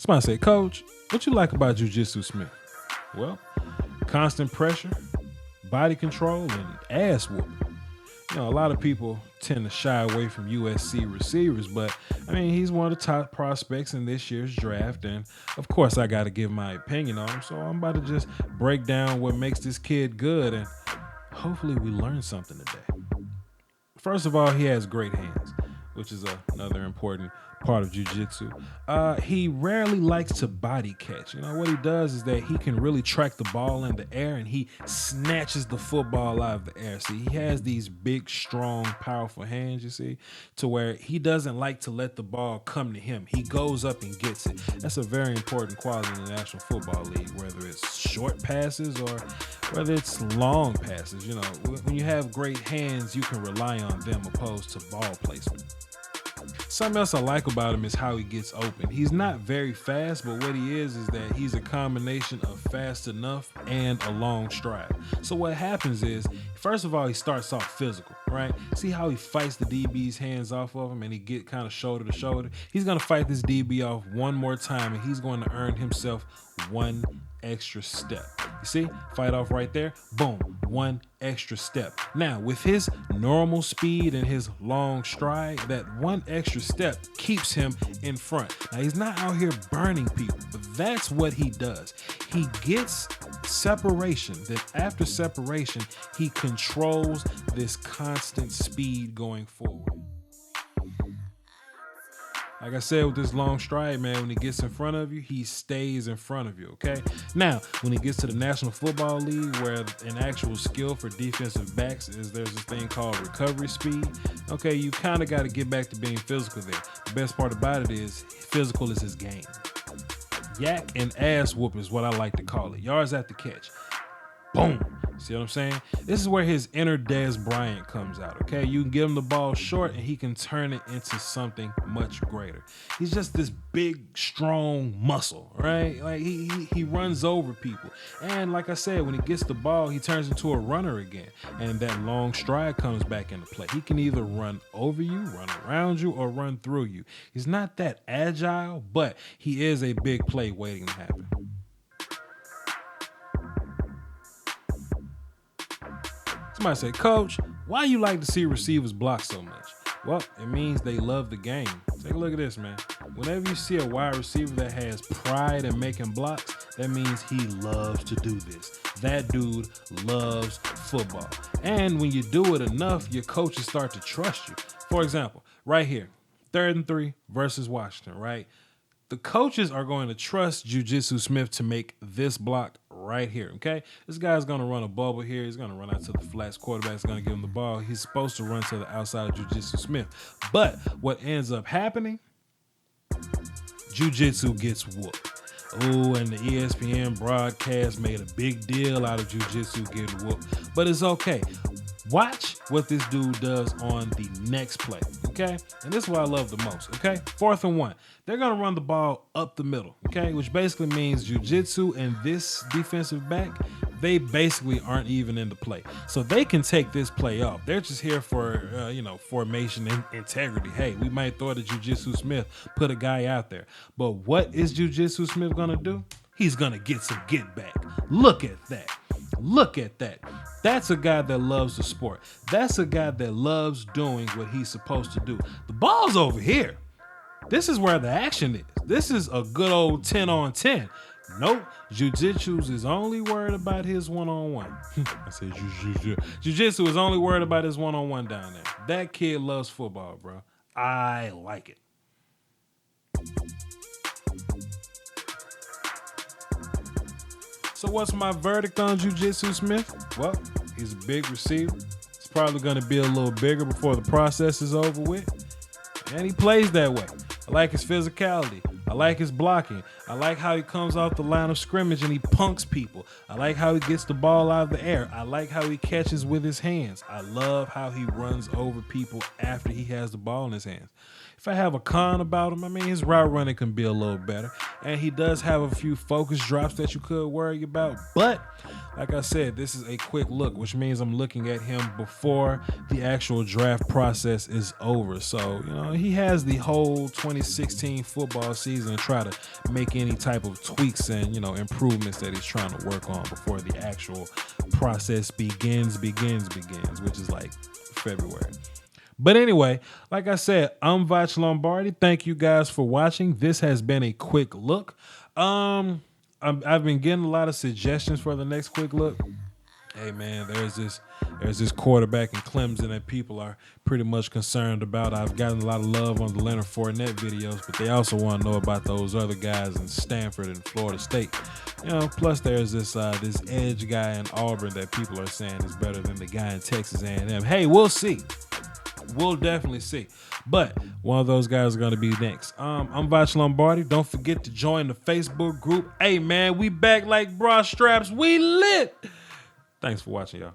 Somebody say, Coach, what you like about Jiu-Jitsu Smith? Well, constant pressure, body control, and ass whooping. You know, a lot of people tend to shy away from USC receivers, but I mean, he's one of the top prospects in this year's draft. And of course, I got to give my opinion on him. So I'm about to just break down what makes this kid good. And hopefully we learn something today. First of all, he has great hands, which is another important part of jiu-jitsu. He rarely likes to body catch. You know, what he does is that he can really track the ball in the air and he snatches the football out of the air. See, he has these big, strong, powerful hands, you see, to where he doesn't like to let the ball come to him. He goes up and gets it. That's a very important quality in the National Football League, whether it's short passes or whether it's long passes. You know, when you have great hands, you can rely on them opposed to ball placement. Something else I like about him is how he gets open. He's not very fast, but what he is that he's a combination of fast enough and a long stride. So what happens is, first of all, he starts off physical, right? See how he fights the DB's hands off of him and he get kind of shoulder to shoulder? He's going to fight this DB off one more time and he's going to earn himself one extra step. You see, fight off right there, boom, one extra step. Now, with his normal speed and his long stride, that one extra step keeps him in front. Now, he's not out here burning people, but that's what he does. He gets separation. Then after separation, he controls this constant speed going forward. Like I said, with this long stride, man, when he gets in front of you, he stays in front of you, okay? Now, when he gets to the National Football League, where an actual skill for defensive backs is there's this thing called recovery speed, okay, you kind of got to get back to being physical there. The best part about it is physical is his game. Yak and ass whoop is what I like to call it. Yards at the catch. Boom. See what I'm saying? This is where his inner Dez Bryant comes out, okay? You can give him the ball short and he can turn it into something much greater. He's just this big, strong muscle, right? Like he runs over people. And like I said, when he gets the ball, he turns into a runner again. And that long stride comes back into play. He can either run over you, run around you, or run through you. He's not that agile, but he is a big play waiting to happen. Somebody say, Coach, why you like to see receivers block so much? Well, it means they love the game. Take a look at this, man. Whenever you see a wide receiver that has pride in making blocks, that means he loves to do this. That dude loves football. And when you do it enough, your coaches start to trust you. For example, right here, 3rd and 3 versus Washington, right? The coaches are going to trust Jiu-Jitsu Smith to make this block right here, okay? This guy's going to run a bubble here. He's going to run out to the flats. Quarterback's going to give him the ball. He's supposed to run to the outside of Jiu-Jitsu Smith. But what ends up happening, Jiu-Jitsu gets whooped. Oh, and the ESPN broadcast made a big deal out of Jiu-Jitsu getting whooped. But it's okay. Watch what this dude does on the next play, okay? And this is what I love the most, okay? 4th and 1. They're going to run the ball up the middle, okay? Which basically means Jiu-Jitsu and this defensive back, they basically aren't even in the play. So they can take this play off. They're just here for, formation and integrity. Hey, we might throw the Jiu-Jitsu Smith, put a guy out there. But what is Jiu-Jitsu Smith going to do? He's going to get some get back. Look at that. Look at that. That's a guy that loves the sport. That's a guy that loves doing what he's supposed to do. The ball's over here. This is where the action is. This is a good old 10 on 10. Nope. Jiu-Jitsu is only worried about his one-on-one. I said Jiu-Jitsu. Jiu-Jitsu is only worried about his one-on-one down there. That kid loves football, bro. I like it. So what's my verdict on Jiu-Jitsu Smith? Well, he's a big receiver. He's probably going to be a little bigger before the process is over with. And he plays that way. I like his physicality. I like his blocking. I like how he comes off the line of scrimmage and he punks people. I like how he gets the ball out of the air. I like how he catches with his hands. I love how he runs over people after he has the ball in his hands. if I have a con about him, I mean, his route running can be a little better. And he does have a few focus drops that you could worry about. But like I said, this is a quick look, which means I'm looking at him before the actual draft process is over. So, he has the whole 2016 football season to try to make any type of tweaks and, improvements that he's trying to work on before the actual process begins, which is like February. But anyway, like I said, I'm Voch Lombardi. Thank you guys for watching. This has been a quick look. I've been getting a lot of suggestions for the next quick look. Hey man, there's this quarterback in Clemson that people are pretty much concerned about. I've gotten a lot of love on the Leonard Fournette videos, but they also want to know about those other guys in Stanford and Florida State. Plus there's this edge guy in Auburn that people are saying is better than the guy in Texas A&M. Hey, we'll see. We'll definitely see. But one of those guys is going to be next. I'm Voch Lombardi. Don't forget to join the Facebook group. Hey, man, we back like bra straps. We lit. Thanks for watching, y'all.